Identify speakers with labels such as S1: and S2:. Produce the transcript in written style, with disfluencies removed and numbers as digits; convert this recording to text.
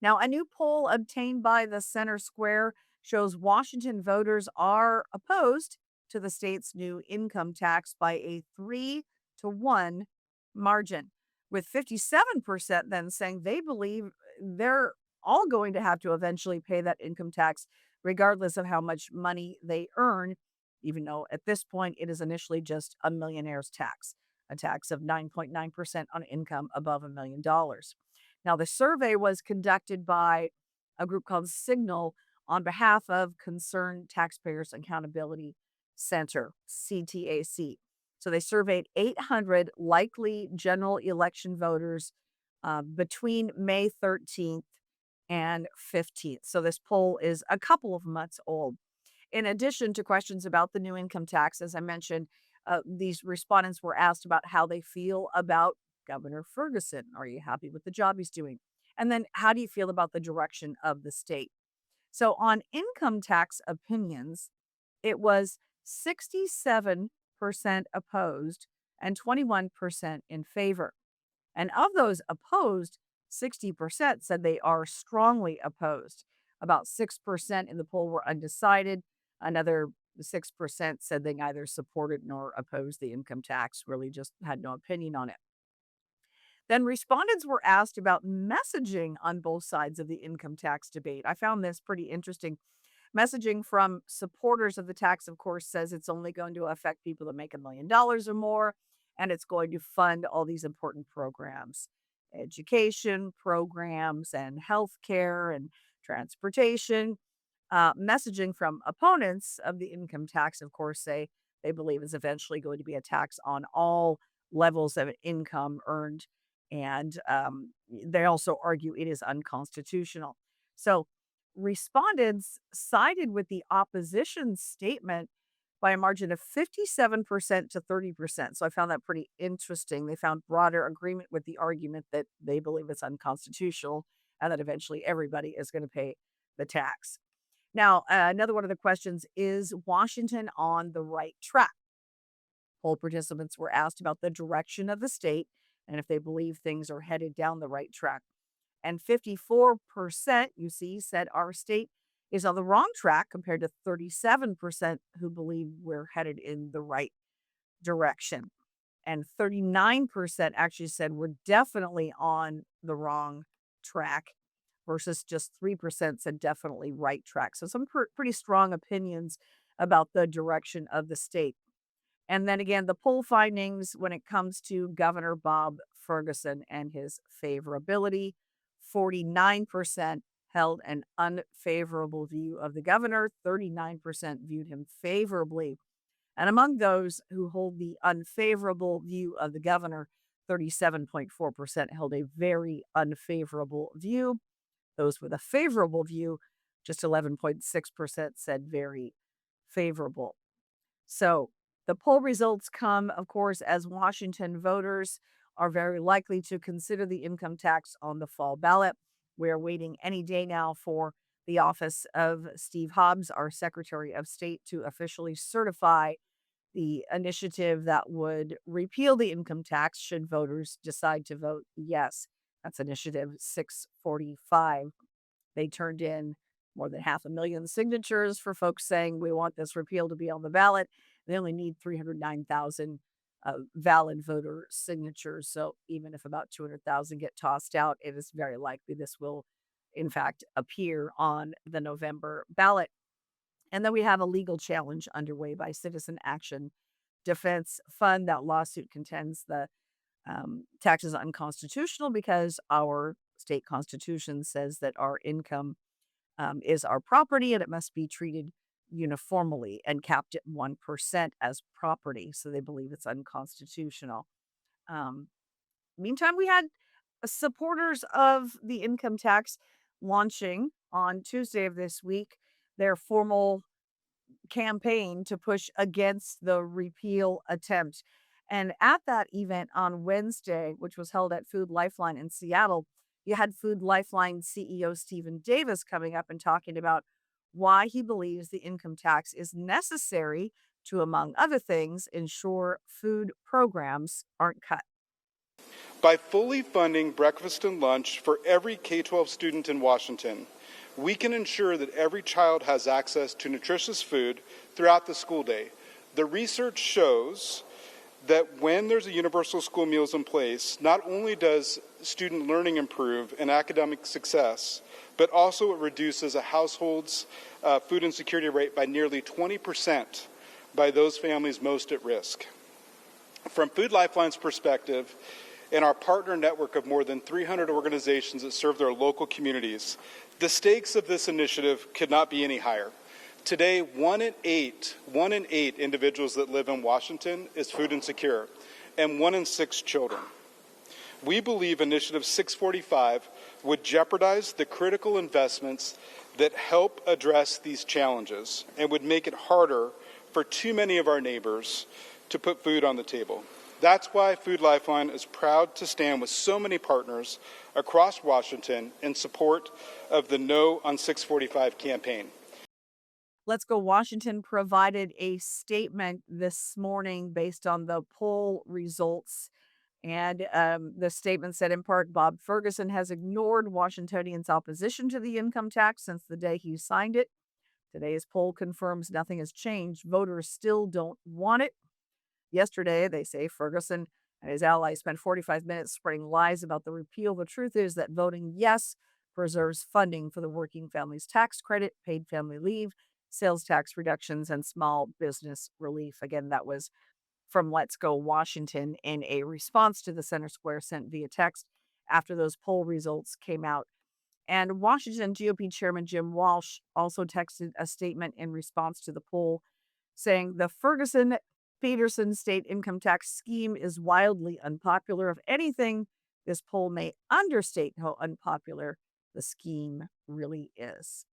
S1: Now, a new poll obtained by the Center Square shows Washington voters are opposed to the state's new income tax by a 3-1 margin, with 57% then saying they believe they're all going to have to eventually pay that income tax, regardless of how much money they earn, even though at this point it is initially just a millionaire's tax, a tax of 9.9% on income above $1 million. Now, the survey was conducted by a group called Signal on behalf of Concerned Taxpayers Accountability Center, CTAC. So they surveyed 800 likely general election voters between May 13th and 15th. So this poll is a couple of months old. In addition to questions about the new income tax, as I mentioned, these respondents were asked about how they feel about Governor Ferguson. Are you happy with the job he's doing? And then how do you feel about the direction of the state? So on income tax opinions, it was 67% opposed and 21% in favor. And of those opposed, 60% said they are strongly opposed. About 6% in the poll were undecided. Another 6% said they neither supported nor opposed the income tax, really just had no opinion on it. Then respondents were asked about messaging on both sides of the income tax debate. I found this pretty interesting. Messaging from supporters of the tax, of course, says it's only going to affect people that make $1 million or more, and it's going to fund all these important programs, education programs, and healthcare and transportation. Messaging from opponents of the income tax, of course, say they believe is eventually going to be a tax on all levels of income earned. And they also argue it is unconstitutional. So respondents sided with the opposition statement by a margin of 57% to 30%. So I found that pretty interesting. They found broader agreement with the argument that they believe it's unconstitutional and that eventually everybody is going to pay the tax. Now, another one of the questions is Washington on the right track? Poll participants were asked about the direction of the state and if they believe things are headed down the right track. And 54%, you see, said our state is on the wrong track compared to 37% who believe we're headed in the right direction. And 39% actually said we're definitely on the wrong track versus just 3% said definitely right track. So some pretty strong opinions about the direction of the state. And then again, the poll findings when it comes to Governor Bob Ferguson and his favorability, 49% held an unfavorable view of the governor, 39% viewed him favorably. And among those who hold the unfavorable view of the governor, 37.4% held a very unfavorable view. Those with a favorable view, just 11.6% said very favorable. So the poll results come, of course, as Washington voters are very likely to consider the income tax on the fall ballot. We're waiting any day now for the office of Steve Hobbs, our Secretary of State, to officially certify the initiative that would repeal the income tax should voters decide to vote yes. That's Initiative 645. They turned in more than 500,000 signatures for folks saying we want this repeal to be on the ballot. They only need 309,000 valid voter signatures. So even if about 200,000 get tossed out, it is very likely this will, in fact, appear on the November ballot. And then we have a legal challenge underway by Citizen Action Defense Fund. That lawsuit contends the tax is unconstitutional because our state constitution says that our income is our property and it must be treated uniformly and capped at 1% as property. So they believe it's unconstitutional. Um, Meantime, we had supporters of the income tax launching on Tuesday of this week their formal campaign to push against the repeal attempt. And at that event on Wednesday, which was held at Food Lifeline in Seattle, you had Food Lifeline CEO Stephen Davis coming up and talking about why he believes the income tax is necessary to, among other things, ensure food programs aren't cut.
S2: By fully funding breakfast and lunch for every K-12 student in Washington, we can ensure that every child has access to nutritious food throughout the school day. The research shows that when there's a universal school meals in place, not only does student learning improve and academic success, but also it reduces a household's food insecurity rate by nearly 20% by those families most at risk. From Food Lifeline's perspective, and our partner network of more than 300 organizations that serve their local communities, the stakes of this initiative could not be any higher. Today, one in eight individuals that live in Washington is food insecure, and 1 in 6 children. We believe Initiative 645 would jeopardize the critical investments that help address these challenges and would make it harder for too many of our neighbors to put food on the table. That's why Food Lifeline is proud to stand with so many partners across Washington in support of the No on 645 campaign.
S1: Let's Go Washington provided a statement this morning based on the poll results. And the statement said, in part, Bob Ferguson has ignored Washingtonians' opposition to the income tax since the day he signed it. Today's poll confirms nothing has changed. Voters still don't want it. Yesterday, they say Ferguson and his allies spent 45 minutes spreading lies about the repeal. The truth is that voting yes preserves funding for the working families tax credit, paid family leave, sales tax reductions, and small business relief. Again, that was from Let's Go Washington in a response to the Center Square sent via text after those poll results came out. And Washington GOP Chairman Jim Walsh also texted a statement in response to the poll saying the Ferguson Peterson state income tax scheme is wildly unpopular. If anything, this poll may understate how unpopular the scheme really is.